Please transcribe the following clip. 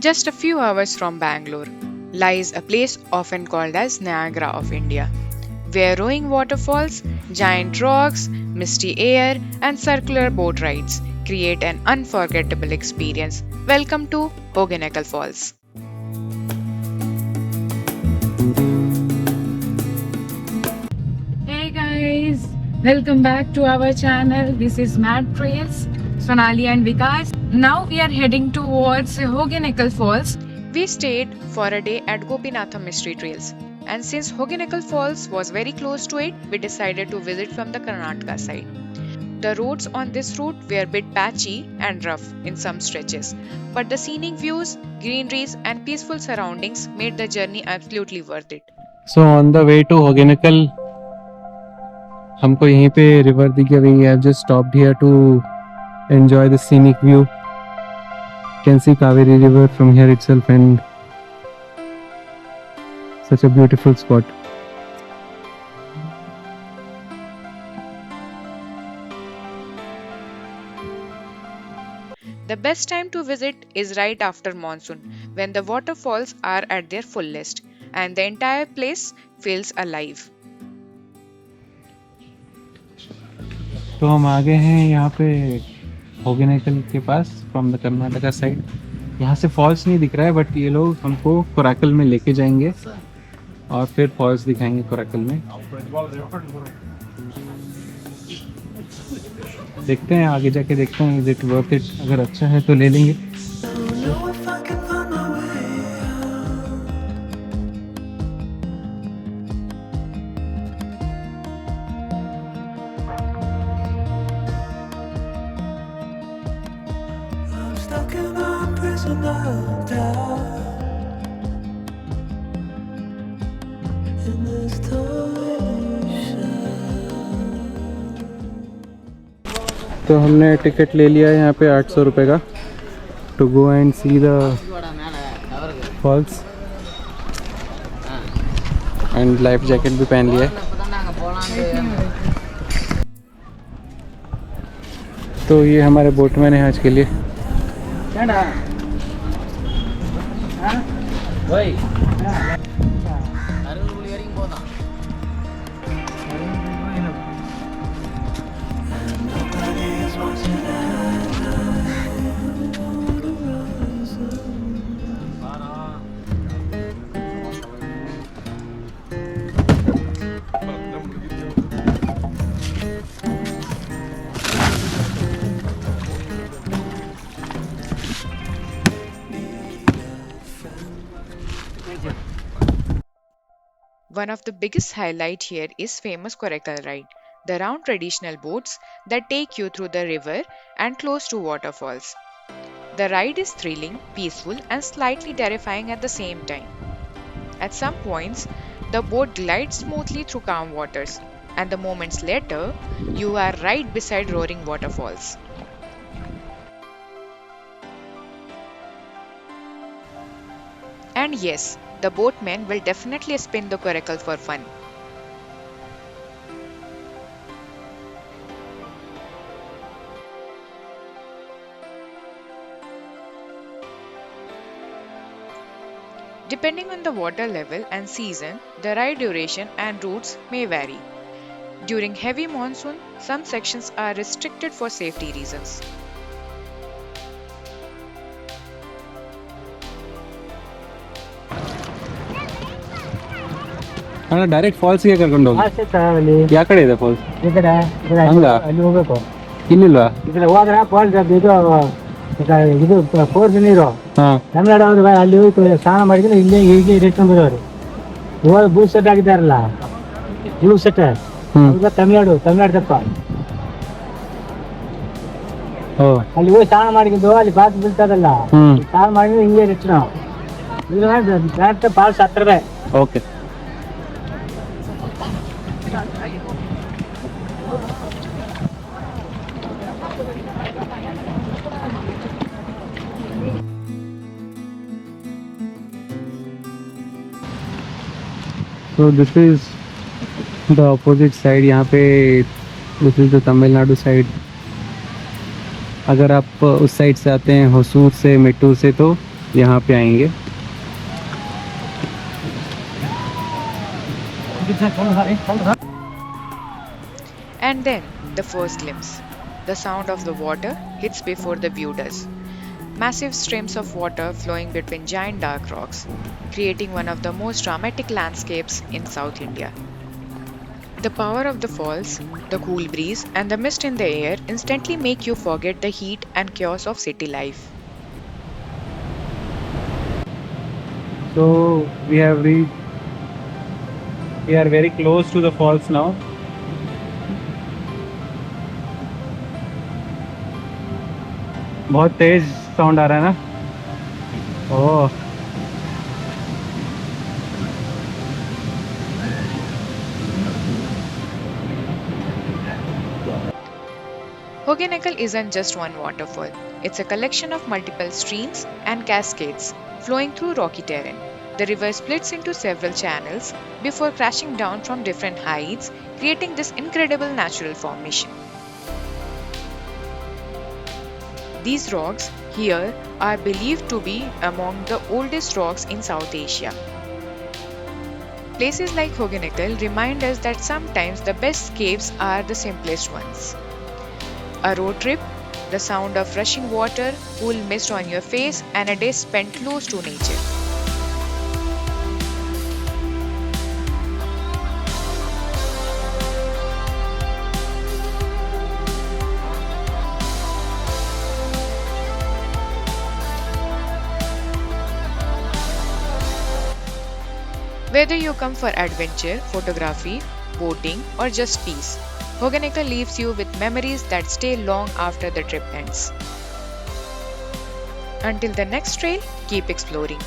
Just a few hours from Bangalore lies a place often called as Niagara of India, where rolling waterfalls, giant rocks, misty air, and circular boat rides create an unforgettable experience. Welcome to Hogeneckal Falls. Hey guys, welcome back to our channel. This is Mad Trails, Sonali and Vikas. Now we are heading towards Hogeneckal Falls. We stayed for a day at Gopinatha Mystery Trails, and since Hogeneckal Falls was very close to it, we decided to visit from the Karnataka side. The roads on this route were a bit patchy and rough in some stretches, but the scenic views, greeneries, and peaceful surroundings made the journey absolutely worth it. So on the way to Hogeneckal, हमको यहीं पे river दिख गई. We have just stopped here to enjoy the scenic view. You can see Kaveri River from here itself, and such a beautiful spot. The best time to visit is right after monsoon, when the waterfalls are at their fullest and the entire place feels alive. तो हम आ गए हैं यहाँ पे होगेनेकल के पास from the Karnataka side. यहाँ से false नहीं दिख रहा है, बट ये लोग हमको कोराकल में लेके जाएंगे और फिर फॉल्स दिखाएंगे कोराकल में. देखते हैं आगे जाके, देखते हैं इज इट वर्थ इट. अगर अच्छा है तो ले लेंगे. तो हमने टिकट ले लिया है यहाँ पे 800 रुपये का, to go and see the falls, and life jacket भी पहन लिया है. तो ये हमारे बोटमैन है आज के लिए. One of the biggest highlight here is famous Korakal ride, the round traditional boats that take you through the river and close to waterfalls. The ride is thrilling, peaceful, and slightly terrifying at the same time. At some points, the boat glides smoothly through calm waters, and the moments later, you are right beside roaring waterfalls. And yes, the boatmen will definitely spin the coracle for fun. Depending on the water level and season, the ride duration and routes may vary. During heavy monsoon, some sections are restricted for safety reasons. ಅಣ್ಣ direct ಫಾಲ್ಸ್ಗೆ ಕರ್ಕೊಂಡು ಹೋಗಿ. ಯಾವ ಕಡೆ ಇದೆ falls? ಹಂಗ ಇಲ್ಲಿಲ್ವಾ? ಹೋದ್ರೆ falls ಇದು force ನೀರು ತಮಿಳ್ನಾಡು ಹೋದ್ರೆ ಅಲ್ಲಿ ಹೋಗಿ ಸ್ನಾನ ಮಾಡಿದ್ರೆ ಇಲ್ಲೇ ಹೀಗೆ ರಿಟರ್ನ್ ಬರೋರು. ಇವಾಗ ಬೂಟ್ ಸೆಟ್ ಆಗಿದ್ದಾರಲ್ಲ, ಬ್ಲೂ ಸೆಟ್, ತಮಿಳ್ನಾಡು ತಪ್ಪ. ಅಲ್ಲಿ ಹೋಗಿ ಸ್ನಾನ ಮಾಡಿದ್ದು ಅಲ್ಲಿ ಬಾತ್ ಬೀಳ್ತದಲ್ಲ, ಸ್ನಾನ ಮಾಡಿದ್ರೆ ಹಿಂಗೆ ರಿಟರ್ನ್ ಡೈರೆಕ್ಟ್ ಫಾಲ್ಸ್ ಹತ್ರವೇ. Okay. So this is the opposite side. यहाँ पे this is the Tamil Nadu side. अगर आप उस साइड से आते हैं होसूर से, मेट्टूर से, तो यहाँ पे आएंगे। And then the first glimpse. The sound of the water hits before the view does. Massive streams of water flowing between giant dark rocks, creating one of the most dramatic landscapes in South India. The power of the falls, the cool breeze, and the mist in the air instantly make you forget the heat and chaos of city life. So we are very close to the falls now. बहुत तेज sound आ रहा है ना। ओह, Hogeneckal isn't just one waterfall, it's a collection of multiple streams and cascades flowing through rocky terrain. The river splits into several channels before crashing down from different heights, creating this incredible natural formation. These rocks here are believed to be among the oldest rocks in South Asia. Places like Hogeneckal remind us that sometimes the best caves are the simplest ones. A road trip, the sound of rushing water, cool mist on your face, and a day spent close to nature. Whether you come for adventure, photography, boating, or just peace, Hogeneckal leaves you with memories that stay long after the trip ends. Until the next trail, keep exploring.